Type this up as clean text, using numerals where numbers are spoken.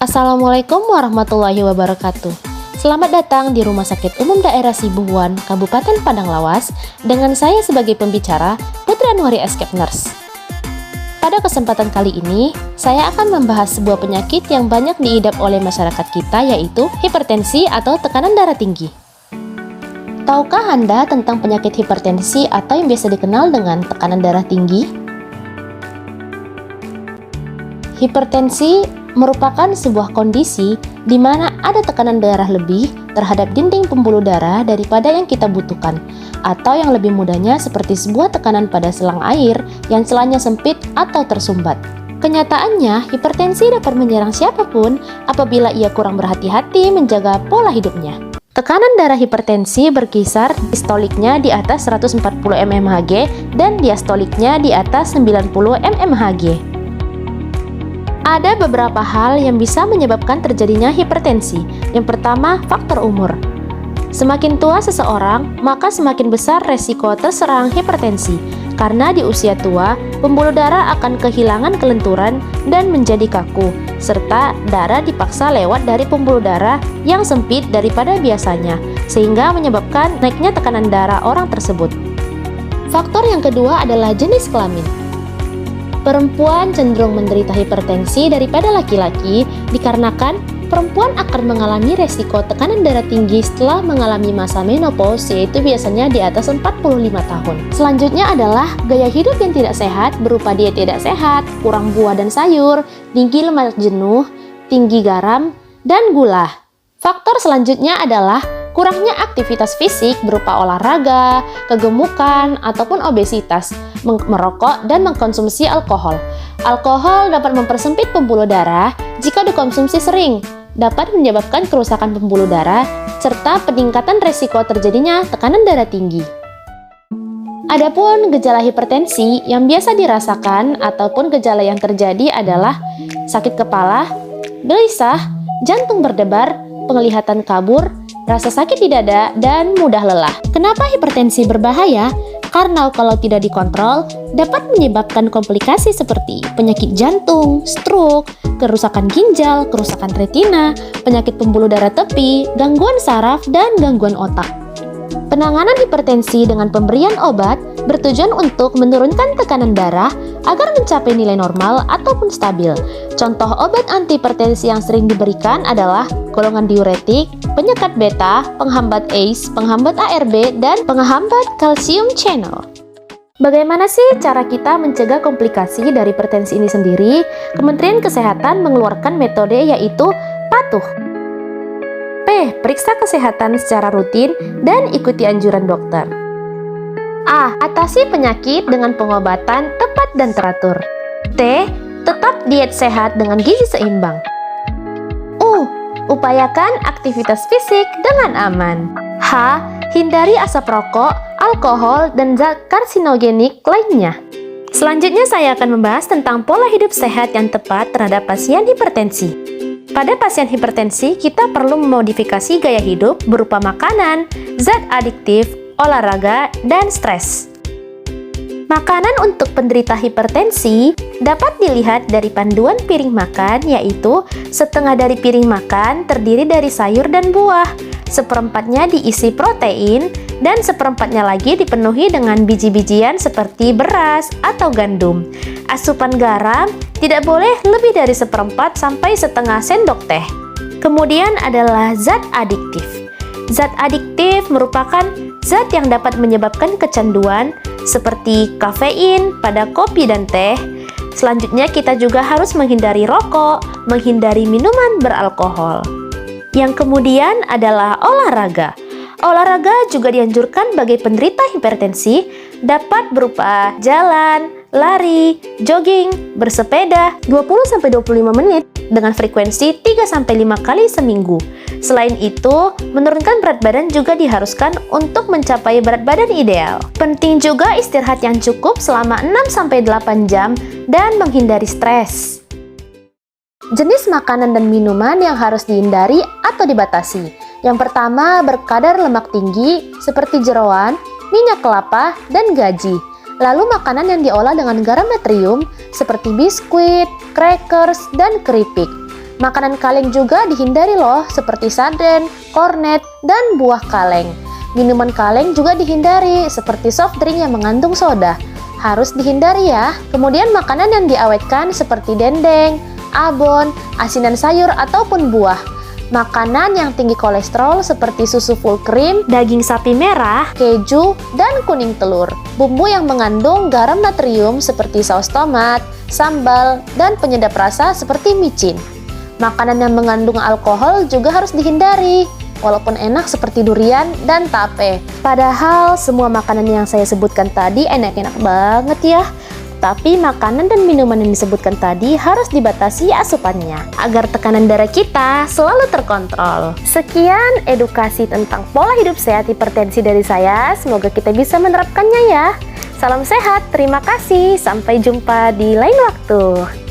Assalamualaikum warahmatullahi wabarakatuh. Selamat datang di Rumah Sakit Umum Daerah Sibuhuan, Kabupaten Padang Lawas, dengan saya sebagai pembicara, Putri Anwari Escape Nurse. Pada kesempatan kali ini, saya akan membahas sebuah penyakit yang banyak diidap oleh masyarakat kita, yaitu hipertensi atau tekanan darah tinggi. Tahukah Anda tentang penyakit hipertensi atau yang biasa dikenal dengan tekanan darah tinggi? Hipertensi merupakan sebuah kondisi di mana ada tekanan darah lebih terhadap dinding pembuluh darah daripada yang kita butuhkan, atau yang lebih mudahnya seperti sebuah tekanan pada selang air yang selanya sempit atau tersumbat. Kenyataannya, hipertensi dapat menyerang siapapun apabila ia kurang berhati-hati menjaga pola hidupnya. Tekanan darah hipertensi berkisar distoliknya di atas 140 mmHg dan diastoliknya di atas 90 mmHg. Ada beberapa hal yang bisa menyebabkan terjadinya hipertensi. Yang pertama, faktor umur. Semakin tua seseorang, maka semakin besar resiko terserang hipertensi. Karena di usia tua, pembuluh darah akan kehilangan kelenturan dan menjadi kaku, serta darah dipaksa lewat dari pembuluh darah yang sempit daripada biasanya, sehingga menyebabkan naiknya tekanan darah orang tersebut. Faktor yang kedua adalah jenis kelamin. Perempuan cenderung menderita hipertensi daripada laki-laki dikarenakan perempuan akan mengalami resiko tekanan darah tinggi setelah mengalami masa menopause, yaitu biasanya di atas 45 tahun. Selanjutnya adalah gaya hidup yang tidak sehat berupa diet tidak sehat, kurang buah dan sayur, tinggi lemak jenuh, tinggi garam, dan gula. Faktor selanjutnya adalah kurangnya aktivitas fisik berupa olahraga, kegemukan, ataupun obesitas, merokok, dan mengkonsumsi alkohol. Alkohol dapat mempersempit pembuluh darah jika dikonsumsi sering, dapat menyebabkan kerusakan pembuluh darah, serta peningkatan resiko terjadinya tekanan darah tinggi. Adapun gejala hipertensi yang biasa dirasakan ataupun gejala yang terjadi adalah sakit kepala, gelisah, jantung berdebar, penglihatan kabur, rasa sakit di dada, dan mudah lelah. Kenapa hipertensi berbahaya? Karena kalau tidak dikontrol, dapat menyebabkan komplikasi seperti penyakit jantung, stroke, kerusakan ginjal, kerusakan retina, penyakit pembuluh darah tepi, gangguan saraf, dan gangguan otak. Penanganan hipertensi dengan pemberian obat bertujuan untuk menurunkan tekanan darah agar mencapai nilai normal ataupun stabil. Contoh obat antihipertensi yang sering diberikan adalah golongan diuretik, penyekat beta, penghambat ACE, penghambat ARB, dan penghambat kalsium channel. Bagaimana sih cara kita mencegah komplikasi dari hipertensi ini sendiri? Kementerian Kesehatan mengeluarkan metode yaitu patuh. P. Periksa kesehatan secara rutin dan ikuti anjuran dokter. A. Atasi penyakit dengan pengobatan tepat dan teratur. T. Tetap diet sehat dengan gizi seimbang. U. Upayakan aktivitas fisik dengan aman. H. Hindari asap rokok, alkohol, dan zat karsinogenik lainnya. Selanjutnya saya akan membahas tentang pola hidup sehat yang tepat terhadap pasien hipertensi. Pada pasien hipertensi, kita perlu memodifikasi gaya hidup berupa makanan, zat adiktif, olahraga, dan stres. Makanan untuk penderita hipertensi dapat dilihat dari panduan piring makan, yaitu setengah dari piring makan terdiri dari sayur dan buah, seperempatnya diisi protein, dan seperempatnya lagi dipenuhi dengan biji-bijian seperti beras atau gandum. Asupan garam tidak boleh lebih dari seperempat sampai setengah sendok teh. Kemudian adalah zat adiktif. Zat adiktif merupakan zat yang dapat menyebabkan kecanduan seperti kafein pada kopi dan teh. Selanjutnya kita juga harus menghindari rokok, menghindari minuman beralkohol. Yang kemudian adalah olahraga. Olahraga juga dianjurkan bagi penderita hipertensi, dapat berupa jalan, lari, jogging, bersepeda 20-25 menit dengan frekuensi 3-5 kali seminggu. Selain itu, menurunkan berat badan juga diharuskan untuk mencapai berat badan ideal. Penting juga istirahat yang cukup selama 6-8 jam dan menghindari stres. Jenis makanan dan minuman yang harus dihindari atau dibatasi. Yang pertama, berkadar lemak tinggi seperti jeroan, minyak kelapa, dan gaji. Lalu makanan yang diolah dengan garam natrium seperti biskuit, crackers, dan keripik. Makanan kaleng juga dihindari loh, seperti sarden, kornet, dan buah kaleng. Minuman kaleng juga dihindari, seperti soft drink yang mengandung soda. Harus dihindari ya. Kemudian makanan yang diawetkan seperti dendeng, abon, asinan sayur, ataupun buah. Makanan yang tinggi kolesterol seperti susu full cream, daging sapi merah, keju, dan kuning telur. Bumbu yang mengandung garam natrium seperti saus tomat, sambal, dan penyedap rasa seperti micin. Makanan yang mengandung alkohol juga harus dihindari, walaupun enak seperti durian dan tape. Padahal semua makanan yang saya sebutkan tadi enak-enak banget ya. Tapi makanan dan minuman yang disebutkan tadi harus dibatasi asupannya agar tekanan darah kita selalu terkontrol. Sekian edukasi tentang pola hidup sehat hipertensi dari saya. Semoga kita bisa menerapkannya ya. Salam sehat, terima kasih. Sampai jumpa di lain waktu.